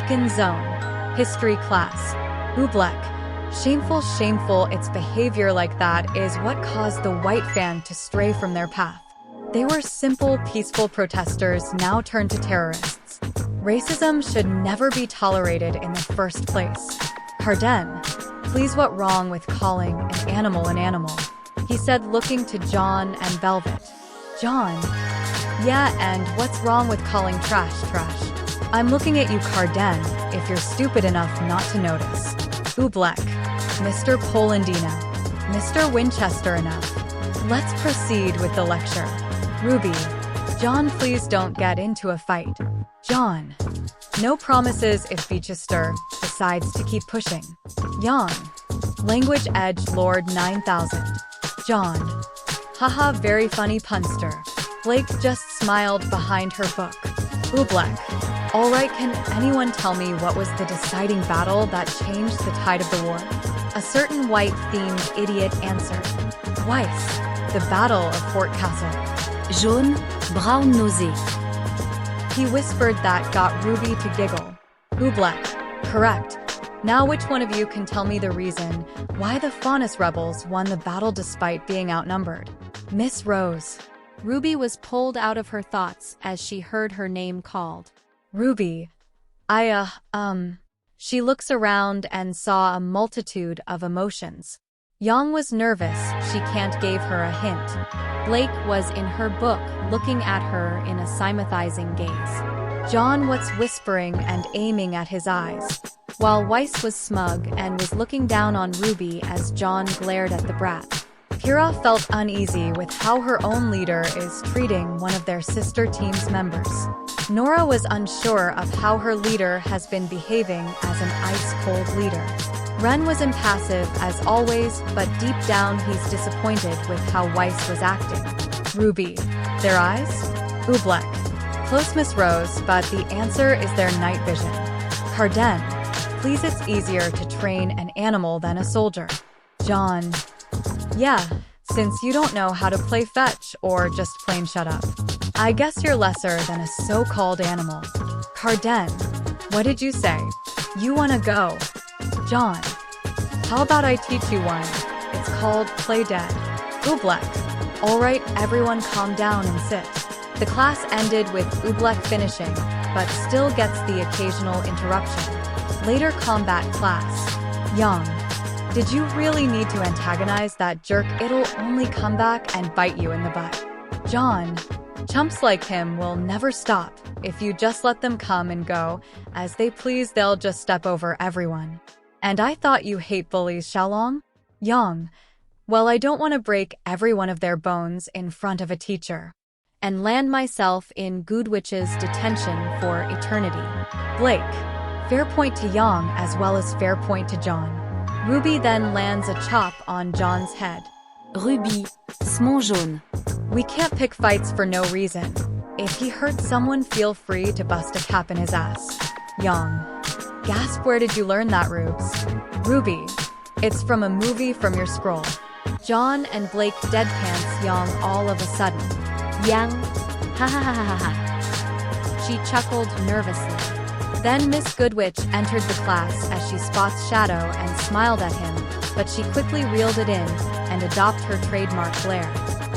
Beacon Zone. History class. Oobleck. Shameful, shameful, its behavior like that is what caused the white fan to stray from their path. They were simple, peaceful protesters now turned to terrorists. Racism should never be tolerated in the first place. Carden, please, what wrong with calling an animal an animal? He said, looking to Jaune and Velvet. Jaune? Yeah, and what's wrong with calling trash trash? I'm looking at you, Carden, if you're stupid enough not to notice. Oobleck. Mr. Polendina. Mr. Winchester enough. Let's proceed with the lecture. Ruby. Jaune, please don't get into a fight. Jaune. No promises if Beechester decides to keep pushing. Jaune. Language Edge Lord 9000. Jaune. Haha, very funny punster. Blake just smiled behind her book. Oobleck. Alright, can anyone tell me what was the deciding battle that changed the tide of the war? A certain white-themed idiot answered. Weiss. The Battle of Fort Castle. Jaune, brown nausée. He whispered that got Ruby to giggle. Oobleck. Correct. Now which one of you can tell me the reason why the Faunus rebels won the battle despite being outnumbered? Miss Rose. Ruby was pulled out of her thoughts as she heard her name called. Ruby. She looks around and saw a multitude of emotions. Yang was nervous, she can't gave her a hint. Blake was in her book, looking at her in a sympathizing gaze. Jaune was whispering and aiming at his eyes, while Weiss was smug and was looking down on Ruby as Jaune glared at the brat. Kira felt uneasy with how her own leader is treating one of their sister team's members. Nora was unsure of how her leader has been behaving as an ice-cold leader. Ren was impassive as always, but deep down he's disappointed with how Weiss was acting. Ruby. Their eyes? Oobleck. Close, Miss Rose, but the answer is their night vision. Carden. Please, it's easier to train an animal than a soldier. Jaune. Yeah, since you don't know how to play fetch or just plain shut up. I guess you're lesser than a so-called animal. Carden. What did you say? You wanna go? Jaune. How about I teach you one? It's called Play Dead. Oobleck. Alright, everyone calm down and sit. The class ended with Oobleck finishing, but still gets the occasional interruption. Later combat class. Yang. Did you really need to antagonize that jerk? It'll only come back and bite you in the butt. Jaune. Chumps like him will never stop. If you just let them come and go as they please, they'll just step over everyone. And I thought you hate bullies, Xiaolong? Yang. Well, I don't want to break every one of their bones in front of a teacher and land myself in Goodwitch's detention for eternity. Blake. Fair point to Yang as well as fair point to Jaune. Ruby then lands a chop on Jaune's head. Ruby, smon jaune. We can't pick fights for no reason. If he hurts someone, feel free to bust a cap in his ass. Yang. Gasp, where did you learn that, Rubes? Ruby. It's from a movie from your scroll. Jaune and Blake deadpants Yang all of a sudden. Yang. Ha ha ha ha ha. She chuckled nervously. Then Miss Goodwitch entered the class as she spots Shadow and smiled at him, but she quickly reeled it in and adopted her trademark glare.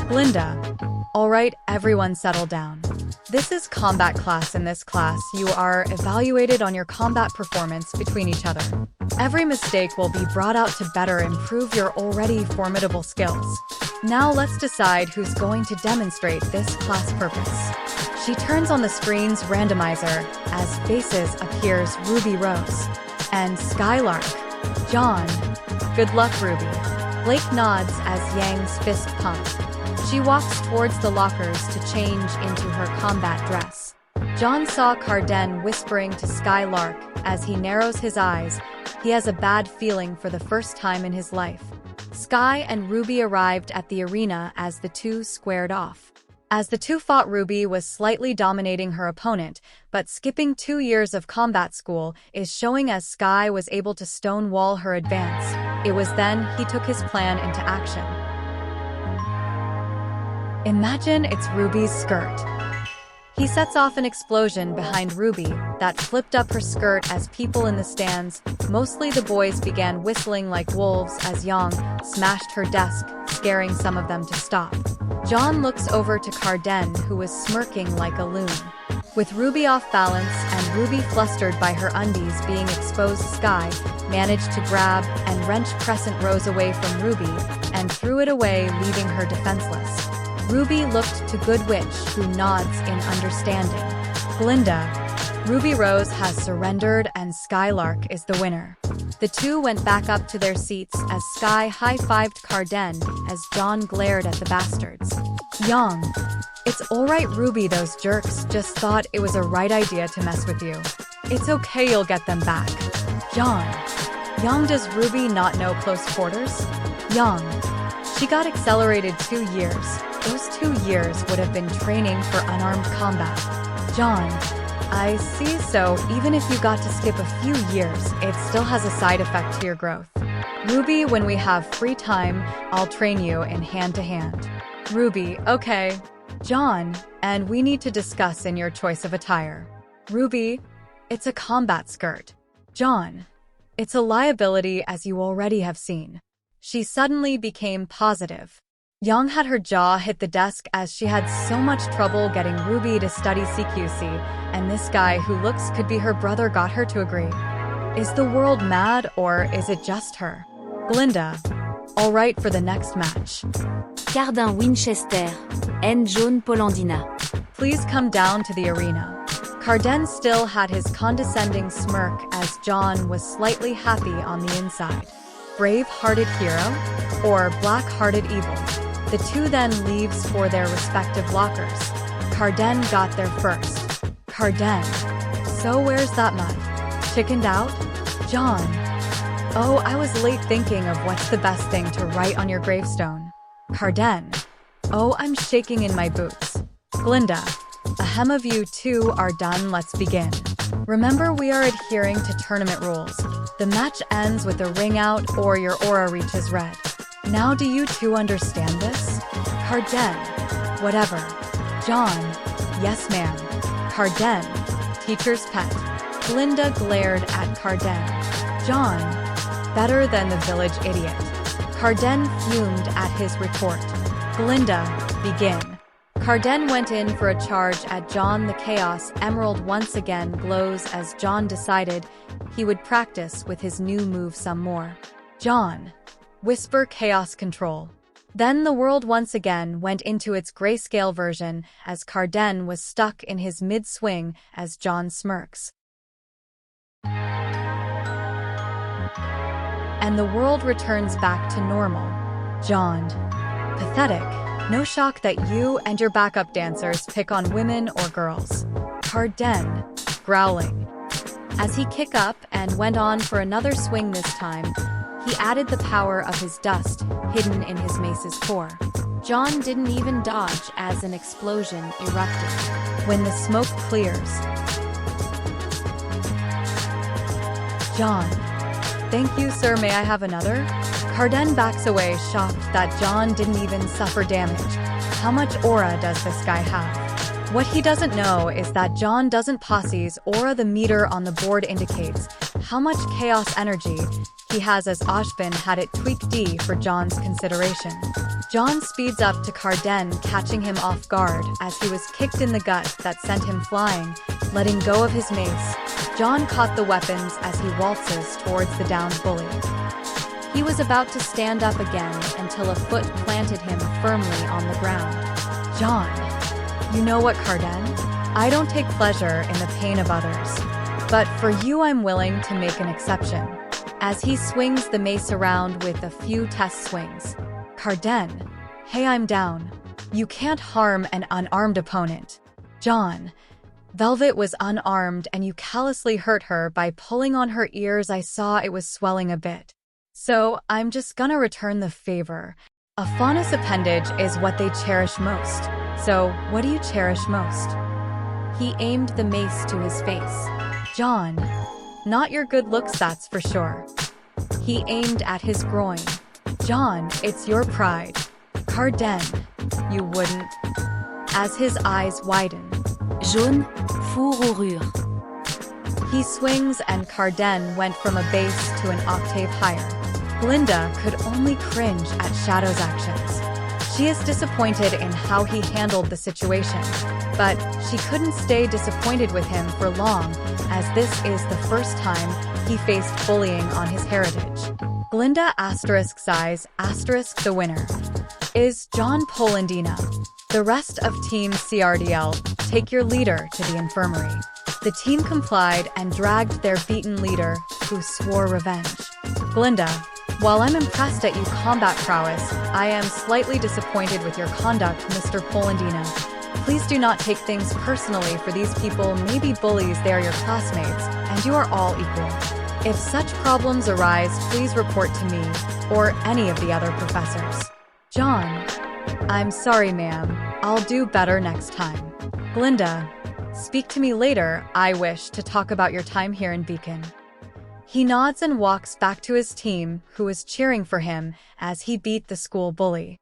Glinda. Alright, everyone settle down. This is combat class. In this class, you are evaluated on your combat performance between each other. Every mistake will be brought out to better improve your already formidable skills. Now let's decide who's going to demonstrate this class purpose. She turns on the screen's randomizer as faces appears Ruby Rose and Skylark. Jaune. Good luck, Ruby. Blake nods as Yang's fist pumps. She walks towards the lockers to change into her combat dress. Jaune saw Carden whispering to Skylark as he narrows his eyes. He has a bad feeling for the first time in his life. Sky and Ruby arrived at the arena as the two squared off. As the two fought, Ruby was slightly dominating her opponent, but skipping 2 years of combat school is showing as Sky was able to stonewall her advance. It was then he took his plan into action. Imagine it's Ruby's skirt. He sets off an explosion behind Ruby that flipped up her skirt as people in the stands, mostly the boys, began whistling like wolves as Jaune smashed her desk, scaring some of them to stop. Jaune looks over to Carden, who was smirking like a loon. With Ruby off balance and Ruby flustered by her undies being exposed, Sky managed to grab and wrench Crescent Rose away from Ruby and threw it away, leaving her defenseless. Ruby looked to Good Witch, who nods in understanding. Glinda, Ruby Rose has surrendered and Skylark is the winner. The two went back up to their seats as Sky high-fived Carden as Jaune glared at the bastards. Jaune, it's alright Ruby, those jerks just thought it was a right idea to mess with you. It's okay, you'll get them back. Jaune, does Ruby not know close quarters? Jaune, she got accelerated 2 years. Those 2 years would have been training for unarmed combat. Jaune, I see, so even if you got to skip a few years, it still has a side effect to your growth. Ruby, when we have free time, I'll train you in hand-to-hand. Ruby, okay. Jaune, and we need to discuss in your choice of attire. Ruby, it's a combat skirt. Jaune, it's a liability, as you already have seen. She suddenly became positive. Jaune had her jaw hit the desk as she had so much trouble getting Ruby to study CQC, and this guy who looks could be her brother got her to agree. Is the world mad, or is it just her? Glinda, all right for the next match. Cardin Winchester and Jaune Polendina. Please come down to the arena. Carden still had his condescending smirk as Jaune was slightly happy on the inside. Brave-hearted hero or black-hearted evil? The two then leaves for their respective lockers. Carden got there first. Carden, so where's that mud? Chickened out? Jaune, oh, I was late thinking of what's the best thing to write on your gravestone. Carden, oh, I'm shaking in my boots. Glinda, ahem, of you two are done, let's begin. Remember, we are adhering to tournament rules. The match ends with a ring out or your aura reaches red. Now do you two understand this? Carden, whatever. Jaune, yes ma'am. Carden, teacher's pet. Glinda glared at Carden. Jaune, better than the village idiot. Carden fumed at his retort. Glinda, begin. Carden went in for a charge at Jaune. The Chaos Emerald once again glows as Jaune decided he would practice with his new move some more. Jaune, whisper Chaos Control. Then the world once again went into its grayscale version as Carden was stuck in his mid-swing as Jaune smirks. And the world returns back to normal. Jaune, pathetic. No shock that you and your backup dancers pick on women or girls. Carden, growling. As he kicked up and went on for another swing this time, he added the power of his dust, hidden in his mace's core. Jaune didn't even dodge as an explosion erupted. When the smoke clears. Jaune, thank you, sir, may I have another? Carden backs away, shocked that Jaune didn't even suffer damage. How much aura does this guy have? What he doesn't know is that Jaune doesn't posse's aura. The meter on the board indicates how much chaos energy he has, as Ozpin had it tweaked D for Jaune's consideration. Jaune speeds up to Carden, catching him off guard as he was kicked in the gut that sent him flying, letting go of his mace. Jaune caught the weapons as he waltzes towards the downed bully. He was about to stand up again until a foot planted him firmly on the ground. Jaune, you know what, Carden? I don't take pleasure in the pain of others. But for you I'm willing to make an exception. As he swings the mace around with a few test swings. Carden, hey, I'm down. You can't harm an unarmed opponent. Jaune, Velvet was unarmed and you callously hurt her by pulling on her ears. I saw it was swelling a bit. So I'm just gonna return the favor. A faunus appendage is what they cherish most. So what do you cherish most? He aimed the mace to his face. Jaune, not your good looks, that's for sure. He aimed at his groin. Jaune, it's your pride. Carden, you wouldn't. As his eyes widen. Jaune, fourrure. He swings and Carden went from a bass to an octave higher. Glinda could only cringe at Shadow's actions. She is disappointed in how he handled the situation, but she couldn't stay disappointed with him for long, as this is the first time he faced bullying on his heritage. Glinda sighs, the winner is Jaune Polendina. The rest of Team CRDL take your leader to the infirmary. The team complied and dragged their beaten leader, who swore revenge. Glinda, while I'm impressed at your combat prowess, I am slightly disappointed with your conduct, Mr. Polendina. Please do not take things personally, for these people may be bullies, they are your classmates, and you are all equal. If such problems arise, please report to me, or any of the other professors. Jaune, I'm sorry, ma'am. I'll do better next time. Glinda, speak to me later. I wish to talk about your time here in Beacon. He nods and walks back to his team, who is cheering for him as he beat the school bully.